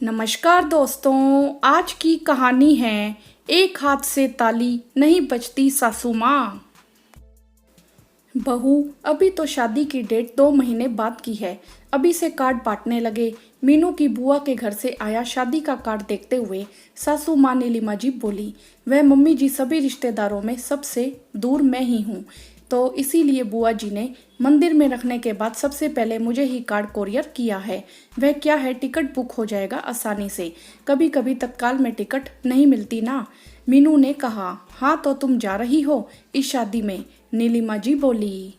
नमस्कार दोस्तों, आज की कहानी है एक हाथ से ताली नहीं बजती सासू माँ। बहू, अभी तो शादी की डेट 2 महीने बाद की है। अभी से कार्ड बांटने लगे। मीनू की बुआ के घर से आया शादी का कार्ड देखते हुए सासू माँ नीलिमा जी बोली, वह मम्मी जी, सभी रिश्तेदारों में सबसे दूर मैं ही हूँ, तो इसीलिए बुआ जी ने मंदिर में रखने के बाद सबसे पहले मुझे ही कार्ड कोरियर किया है। वह क्या है, टिकट बुक हो जाएगा आसानी से। कभी कभी तत्काल में टिकट नहीं मिलती ना। मीनू ने कहा, हाँ तो तुम जा रही हो इस शादी में? नीलिमा जी बोली,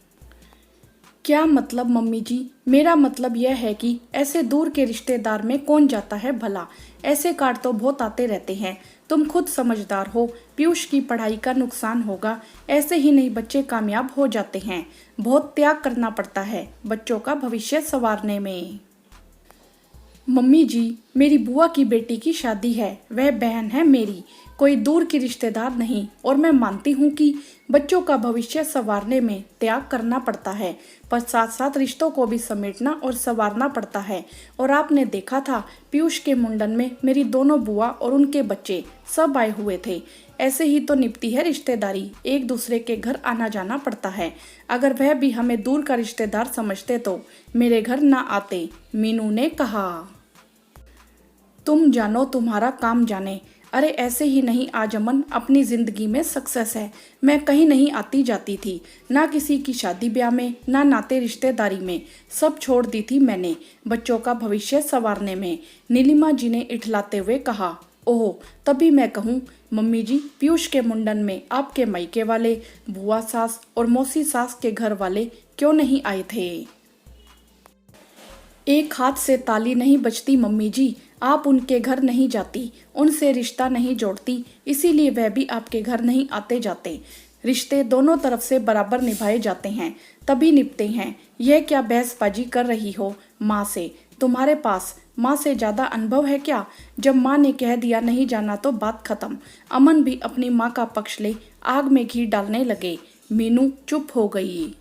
क्या मतलब मम्मी जी? मेरा मतलब यह है कि ऐसे दूर के रिश्तेदार में कौन जाता है भला। ऐसे कार्ड तो बहुत आते रहते हैं। तुम खुद समझदार हो, पीयूष की पढ़ाई का नुकसान होगा। ऐसे ही नहीं बच्चे कामयाब हो जाते हैं। बहुत त्याग करना पड़ता है बच्चों का भविष्य संवारने में। मम्मी जी, मेरी बुआ की बेटी की शादी है, वह बहन है मेरी, कोई दूर की रिश्तेदार नहीं। और मैं मानती हूँ कि बच्चों का भविष्य संवारने में त्याग करना पड़ता है, पर साथ साथ रिश्तों को भी समेटना और संवारना पड़ता है। और आपने देखा था, पीयूष के मुंडन में मेरी दोनों बुआ और उनके बच्चे सब आए हुए थे। ऐसे ही तो निपटी है रिश्तेदारी, एक दूसरे के घर आना जाना पड़ता है। अगर वह भी हमें दूर का रिश्तेदार समझते तो मेरे घर ना आते, मीनू ने कहा। तुम जानो तुम्हारा काम जाने। अरे ऐसे ही नहीं, आज अमन अपनी जिंदगी में सक्सेस है। मैं कहीं नहीं आती जाती थी, ना किसी की शादी ब्याह में, ना नाते रिश्तेदारी में। सब छोड़ दी थी मैंने बच्चों का भविष्य संवारने में, नीलिमा जी ने इठलाते हुए कहा। ओह, तभी मैं कहूँ मम्मी जी, पीयूष के मुंडन में आपके मायके वाले, बुआ सास और मौसी सास के घर वाले क्यों नहीं आए थे? एक हाथ से ताली नहीं बजती मम्मी जी। आप उनके घर नहीं जाती, उनसे रिश्ता नहीं जोड़ती, इसीलिए वह भी आपके घर नहीं आते जाते। रिश्ते दोनों तरफ से बराबर निभाए जाते हैं, तभी निपटे हैं। यह क्या बहसबाजी कर रही हो माँ से? तुम्हारे पास माँ से ज्यादा अनुभव है क्या? जब माँ ने कह दिया नहीं जाना तो बात खत्म। अमन भी अपनी माँ का पक्ष ले आग में घी डालने लगे। मीनू चुप हो गई।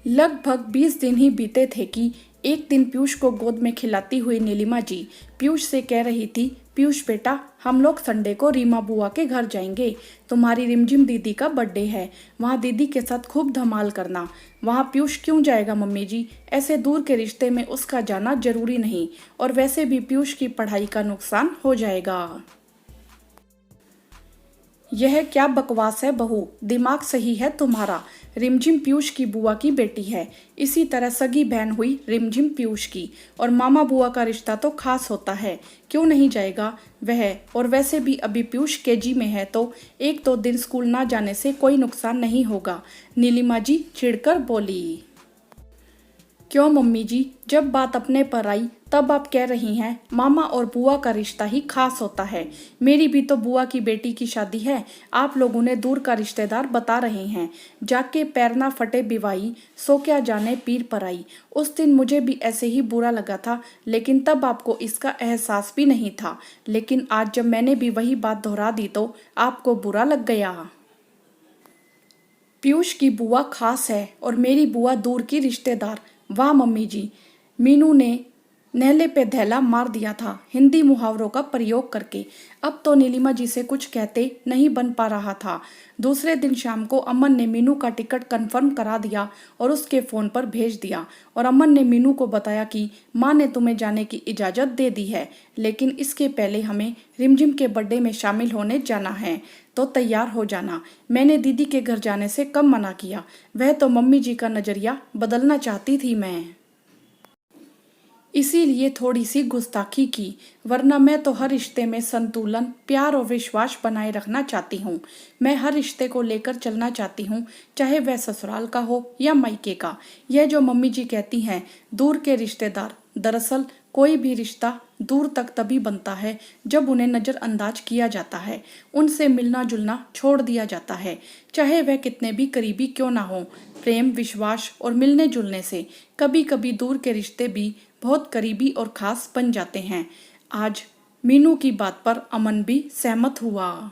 लगभग 20 दिन ही बीते थे कि एक दिन पीयूष को गोद में खिलाती हुई नीलिमा जी पीयूष से कह रही थी, पीयूष बेटा, हम लोग संडे को रीमा बुआ के घर जाएंगे। तुम्हारी रिमझिम दीदी का बर्थडे है, वहाँ दीदी के साथ खूब धमाल करना। वहाँ पीयूष क्यों जाएगा मम्मी जी? ऐसे दूर के रिश्ते में उसका जाना जरूरी नहीं, और वैसे भी पीयूष की पढ़ाई का नुकसान हो जाएगा। यह क्या बकवास है बहू, दिमाग सही है तुम्हारा? रिमझिम पीयूष की बुआ की बेटी है, इसी तरह सगी बहन हुई रिमझिम पीयूष की, और मामा बुआ का रिश्ता तो खास होता है, क्यों नहीं जाएगा वह? और वैसे भी अभी पीयूष केजी में है, तो 1-2 दिन स्कूल ना जाने से कोई नुकसान नहीं होगा, नीलिमा जी चिढ़कर बोली। क्यों मम्मी जी, जब बात अपने पर आई तब आप कह रही हैं मामा और बुआ का रिश्ता ही खास होता है। मेरी भी तो बुआ की बेटी की शादी है, आप लोग उन्हें दूर का रिश्तेदार बता रहे हैं। जाके पैर ना फटे बिवाई, सो क्या जाने पीर पर आई। उस दिन मुझे भी ऐसे ही बुरा लगा था, लेकिन तब आपको इसका एहसास भी नहीं था। लेकिन आज जब मैंने भी वही बात दोहरा दी तो आपको बुरा लग गया। पीयूष की बुआ खास है और मेरी बुआ दूर की रिश्तेदार। वाह मम्मी जी, मीनू ने नेहले पे धैला मार दिया था हिंदी मुहावरों का प्रयोग करके। अब तो नीलिमा जी से कुछ कहते नहीं बन पा रहा था। दूसरे दिन शाम को अमन ने मीनू का टिकट कंफर्म करा दिया और उसके फ़ोन पर भेज दिया, और अमन ने मीनू को बताया कि माँ ने तुम्हें जाने की इजाज़त दे दी है, लेकिन इसके पहले हमें रिमझिम के बर्थडे में शामिल होने जाना है, तो तैयार हो जाना। मैंने दीदी के घर जाने से कब मना किया? वह तो मम्मी जी का नज़रिया बदलना चाहती थी मैं, इसीलिए थोड़ी सी गुस्ताखी की, वरना मैं तो हर रिश्ते में संतुलन, प्यार और विश्वास बनाए रखना चाहती हूँ। मैं हर रिश्ते को लेकर चलना चाहती हूँ, चाहे वह ससुराल का हो या मायके का। यह जो मम्मी जी कहती हैं दूर के रिश्तेदार, दरअसल कोई भी रिश्ता दूर तक तभी बनता है जब उन्हें नज़रअंदाज किया जाता है, उनसे मिलना जुलना छोड़ दिया जाता है, चाहे वह कितने भी करीबी क्यों ना हो। प्रेम, विश्वास और मिलने जुलने से कभी कभी दूर के रिश्ते भी बहुत करीबी और खास बन जाते हैं। आज मीनू की बात पर अमन भी सहमत हुआ।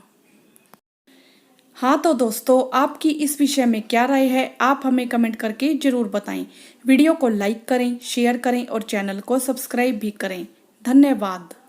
हाँ तो दोस्तों, आपकी इस विषय में क्या राय है, आप हमें कमेंट करके जरूर बताएं। वीडियो को लाइक करें, शेयर करें और चैनल को सब्सक्राइब भी करें। धन्यवाद।